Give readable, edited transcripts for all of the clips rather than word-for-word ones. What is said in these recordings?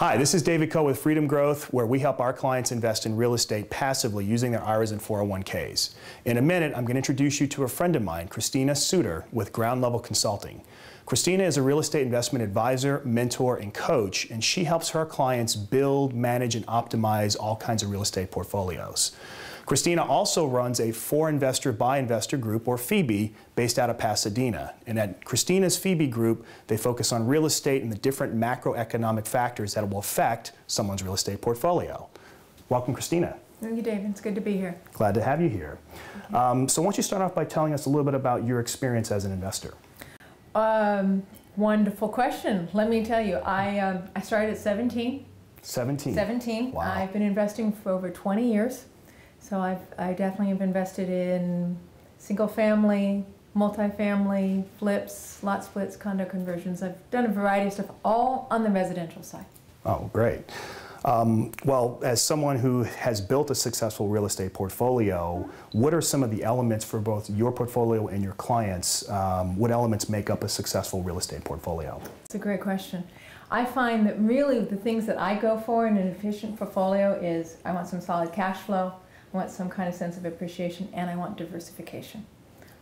Hi, this is David Coe with Freedom Growth, where we help our clients invest in real estate passively using their IRAs and 401ks. In a minute, I'm going to introduce you to a friend of mine, Christina Suter, with Ground Level Consulting. Christina is a real estate investment advisor, mentor, and coach, and she helps her clients build, manage, and optimize all kinds of real estate portfolios. Christina also runs a for-investor, by-investor group, or FIBI, based out of Pasadena. And at Christina's FIBI group, they focus on real estate and the different macroeconomic factors that will affect someone's real estate portfolio. Welcome, Christina. Thank you, David. It's good to be here. Glad to have you here. So why don't you start off by telling us a little bit about your experience as an investor? Wonderful question. Let me tell you, I started at 17. 17? 17. Wow. I've been investing for over 20 years. So I definitely have invested in single family, multifamily, flips, lot splits, condo conversions. I've done a variety of stuff, all on the residential side. Oh, great. Well, as someone who has built a successful real estate portfolio, what are some of the elements for both your portfolio and your clients? What elements make up a successful real estate portfolio? It's a great question. I find that really the things that I go for in an efficient portfolio is I want some solid cash flow, I want some kind of sense of appreciation, and I want diversification.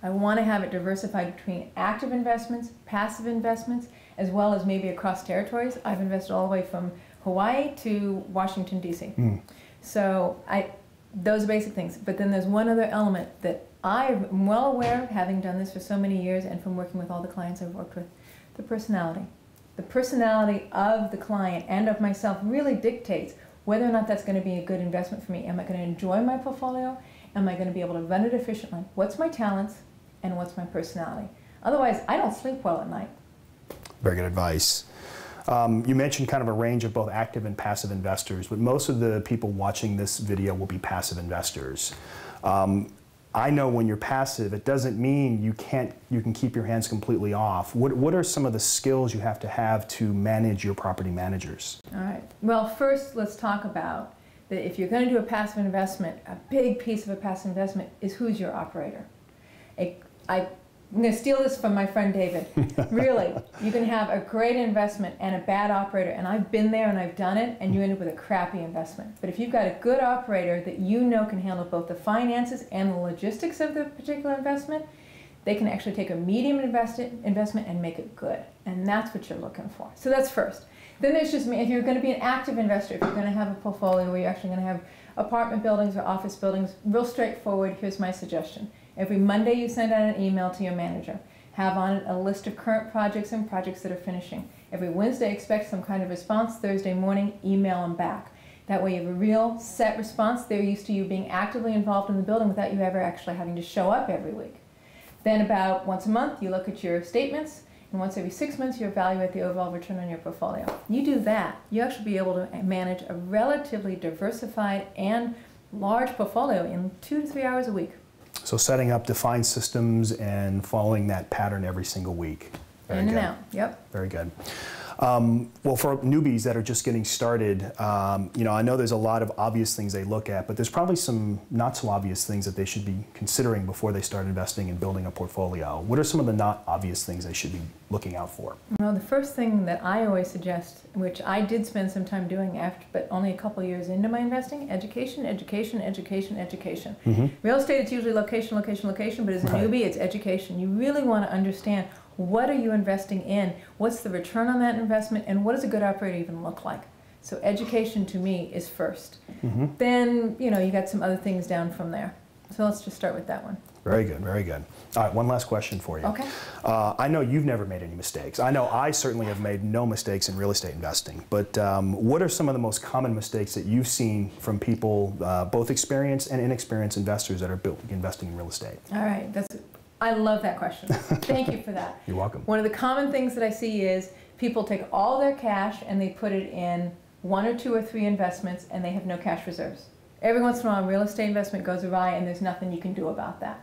I want to have it diversified between active investments, passive investments, as well as maybe across territories. I've invested all the way from Hawaii to Washington, D.C. So those are basic things. But then there's one other element that I'm well aware of, having done this for so many years and from working with all the clients I've worked with, the personality. The personality of the client and of myself really dictates whether or not that's going to be a good investment for me. Am I going to enjoy my portfolio? Am I going to be able to run it efficiently? What's my talents and what's my personality? Otherwise, I don't sleep well at night. Very good advice. You mentioned kind of a range of both active and passive investors, but most of the people watching this video will be passive investors. I know when you're passive, it doesn't mean you can keep your hands completely off. What are some of the skills you have to manage your property managers? All right. Well, first let's talk about that if you're going to do a passive investment, a big piece of a passive investment is who's your operator. I'm going to steal this from my friend David. Really, you can have a great investment and a bad operator, and I've been there and I've done it, and you end up with a crappy investment. But if you've got a good operator that you know can handle both the finances and the logistics of the particular investment, they can actually take a medium investment and make it good. And that's what you're looking for. So that's first. Then there's just if you're going to be an active investor, if you're going to have a portfolio where you're actually going to have apartment buildings or office buildings, real straightforward, here's my suggestion. Every Monday you send out an email to your manager. Have on it a list of current projects and projects that are finishing. Every Wednesday expect some kind of response. Thursday morning, email them back. That way you have a real set response. They're used to you being actively involved in the building without you ever actually having to show up every week. Then about once a month you look at your statements, and once every 6 months you evaluate the overall return on your portfolio. You do that, you actually be able to manage a relatively diversified and large portfolio in 2 to 3 hours a week. So setting up defined systems and following that pattern every single week. Very good. In and out, yep. Very good. Well, for newbies that are just getting started, you know, I know there's a lot of obvious things they look at, but there's probably some not so obvious things that they should be considering before they start investing and building a portfolio. What are some of the not obvious things they should be looking out for? Well, the first thing that I always suggest, which I did spend some time doing after, but only a couple years into my investing, education, education, education, education. Real estate, it's usually location, location, location, but as a newbie, it's education. You really want to understand what are you investing in, what's the return on that investment, and what does a good operator even look like? So education to me is first. Then, you know, you got some other things down from there. So let's just start with that one. Very good, very good. All right, one last question for you. Okay. I know you've never made any mistakes. I know I certainly have made no mistakes in real estate investing, but what are some of the most common mistakes that you've seen from people, both experienced and inexperienced investors that are investing in real estate? All right, I love that question. Thank you for that. You're welcome. One of the common things that I see is people take all their cash and they put it in 1 or 2 or 3 investments and they have no cash reserves. Every once in a while, a real estate investment goes awry and there's nothing you can do about that.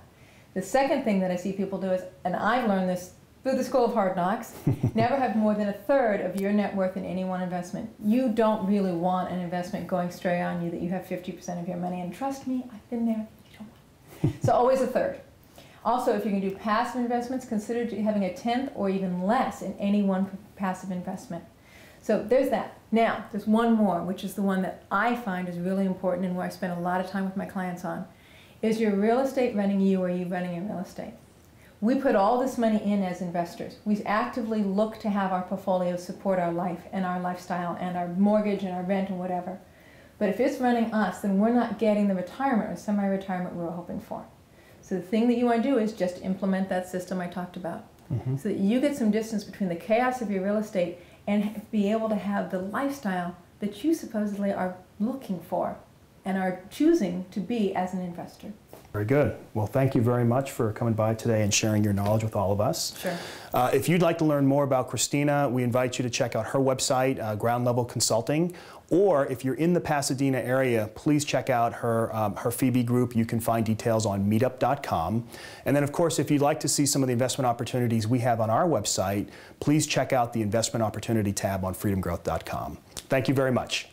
The second thing that I see people do is, and I've learned this through the School of Hard Knocks, never have more than 1/3 of your net worth in any one investment. You don't really want an investment going straight on you that you have 50% of your money in. Trust me, I've been there. You don't want. So always 1/3. Also, if you're going to do passive investments, consider having 1/10 or even less in any one passive investment. So there's that. Now, there's one more, which is the one that I find is really important and where I spend a lot of time with my clients on. Is your real estate running you, or are you running your real estate? We put all this money in as investors. We actively look to have our portfolio support our life and our lifestyle and our mortgage and our rent and whatever. But if it's running us, then we're not getting the retirement or semi-retirement we were hoping for. So the thing that you want to do is just implement that system I talked about, so that you get some distance between the chaos of your real estate and be able to have the lifestyle that you supposedly are looking for and are choosing to be as an investor. Very good. Well, thank you very much for coming by today and sharing your knowledge with all of us. Sure. If you'd like to learn more about Christina, we invite you to check out her website, Ground Level Consulting, or if you're in the Pasadena area, please check out her Phoebe group. You can find details on meetup.com. And then, of course, if you'd like to see some of the investment opportunities we have on our website, please check out the Investment Opportunity tab on freedomgrowth.com. Thank you very much.